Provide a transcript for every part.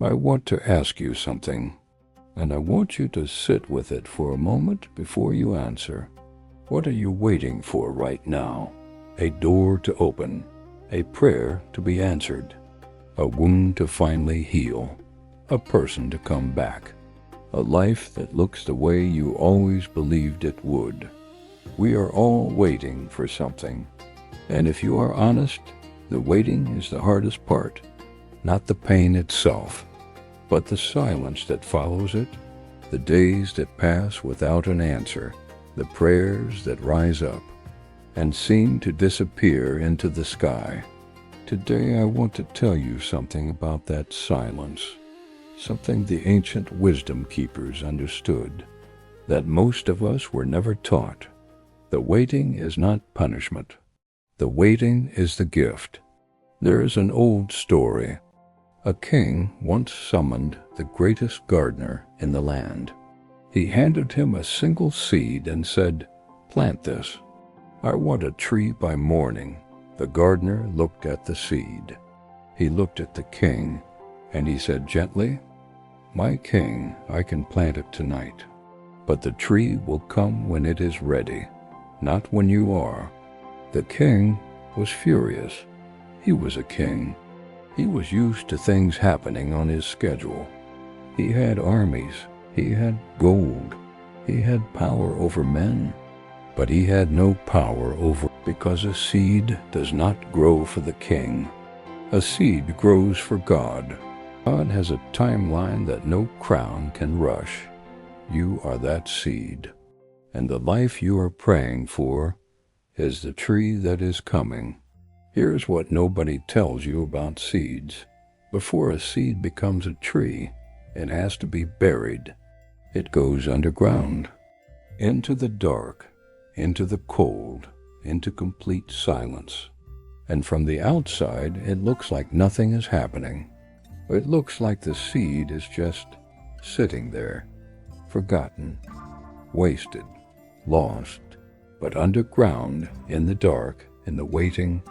I want to ask you something, and I want you to sit with it for a moment before you answer. What are you waiting for right now? A door to open, a prayer to be answered, a wound to finally heal, a person to come back, a life that looks the way you always believed it would. We are all waiting for something, and if you are honest, the waiting is the hardest part, not the pain itself, but the silence that follows it, the days that pass without an answer, the prayers that rise up and seem to disappear into the sky. Today I want to tell you something about that silence, something the ancient wisdom keepers understood, that most of us were never taught. The waiting is not punishment. The waiting is the gift. There is an old story. A king once summoned the greatest gardener in the land. He handed him a single seed and said, "Plant this. I want a tree by morning." The gardener looked at the seed. He looked at the king, and he said gently, "My king, I can plant it tonight, but the tree will come when it is ready, not when you are." The king was furious. He was a king. He was used to things happening on his schedule. He had armies. He had gold. He had power over men. But he had no power over, because a seed does not grow for the king. A seed grows for God. God has a timeline that no crown can rush. You are that seed. And the life you are praying for is the tree that is coming. Here's what nobody tells you about seeds. Before a seed becomes a tree, it has to be buried. It goes underground, into the dark, into the cold, into complete silence. And from the outside, it looks like nothing is happening. It looks like the seed is just sitting there, forgotten, wasted, lost. But underground, in the dark, in the waiting,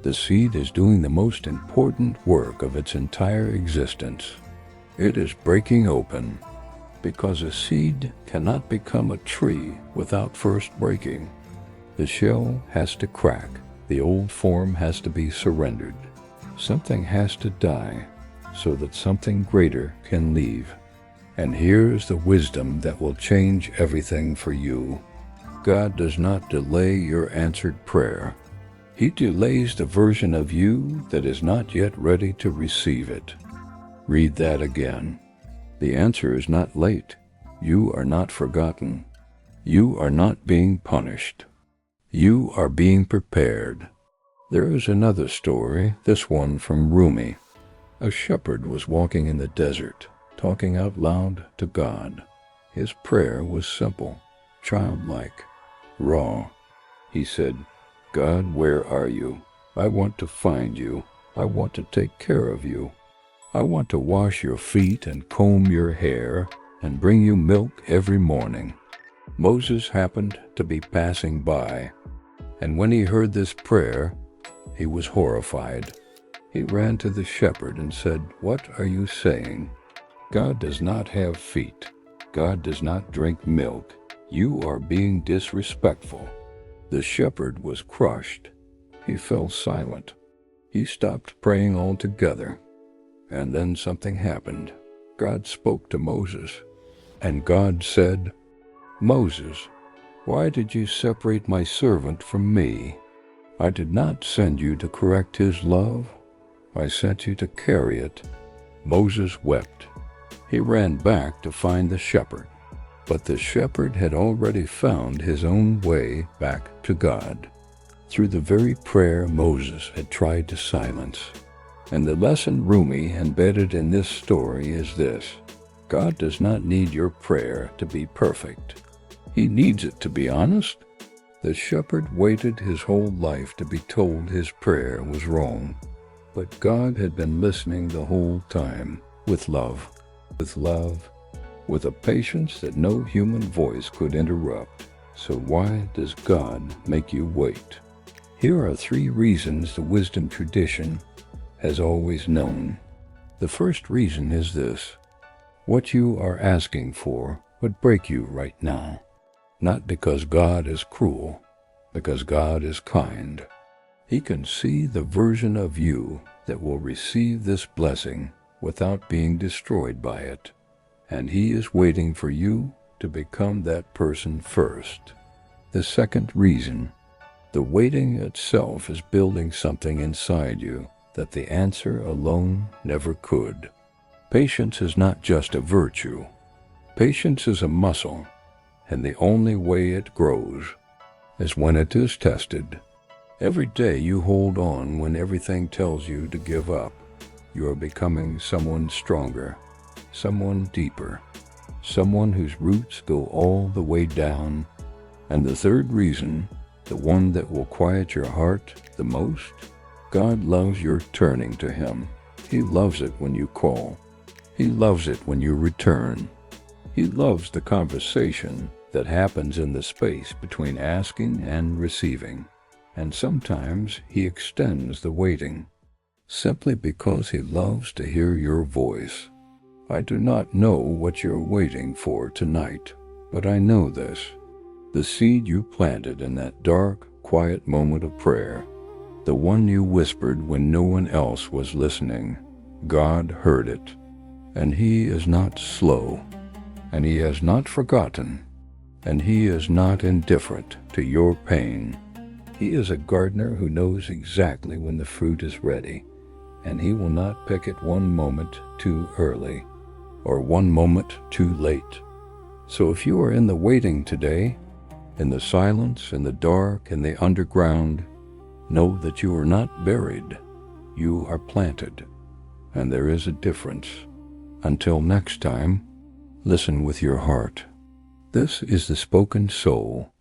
the seed is doing the most important work of its entire existence. It is breaking open, because a seed cannot become a tree without first breaking. The shell has to crack. The old form has to be surrendered. Something has to die so that something greater can leave. And here's the wisdom that will change everything for you. God does not delay your answered prayer. He delays the version of you that is not yet ready to receive it. Read that again. The answer is not late. You are not forgotten. You are not being punished. You are being prepared. There is another story, this one from Rumi. A shepherd was walking in the desert, talking out loud to God. His prayer was simple, childlike, raw. He said, "God, where are you? I want to find you. I want to take care of you. I want to wash your feet and comb your hair and bring you milk every morning." Moses happened to be passing by, and when he heard this prayer, he was horrified. He ran to the shepherd and said, "What are you saying? God does not have feet. God does not drink milk. You are being disrespectful." The shepherd was crushed. He fell silent. He stopped praying altogether. And then something happened. God spoke to Moses, and God said, "Moses, why did you separate my servant from me? I did not send you to correct his love. I sent you to carry it." Moses wept. He ran back to find the shepherd, but the shepherd had already found his own way back to God, through the very prayer Moses had tried to silence. And the lesson Rumi embedded in this story is this: God does not need your prayer to be perfect. He needs it to be honest. The shepherd waited his whole life to be told his prayer was wrong. But God had been listening the whole time, with love, with a patience that no human voice could interrupt. So why does God make you wait? Here are 3 reasons the wisdom tradition has always known. The first reason is this: what you are asking for would break you right now. Not because God is cruel, because God is kind. He can see the version of you that will receive this blessing without being destroyed by it. And He is waiting for you to become that person first. The second reason: the waiting itself is building something inside you that the answer alone never could. Patience is not just a virtue. Patience is a muscle, and the only way it grows is when it is tested. Every day you hold on when everything tells you to give up, you are becoming someone stronger, someone deeper, someone whose roots go all the way down. And the third reason, the one that will quiet your heart the most: God loves your turning to Him. He loves it when you call. He loves it when you return. He loves the conversation that happens in the space between asking and receiving. And sometimes He extends the waiting, simply because He loves to hear your voice. I do not know what you're waiting for tonight, but I know this: the seed you planted in that dark, quiet moment of prayer, the one you whispered when no one else was listening, God heard it. And He is not slow, and He has not forgotten, and He is not indifferent to your pain. He is a gardener who knows exactly when the fruit is ready, and He will not pick it one moment too early or one moment too late. So if you are in the waiting today, in the silence, in the dark, in the underground, know that you are not buried. You are planted, and there is a difference. Until next time, listen with your heart. This is the Spoken Soul,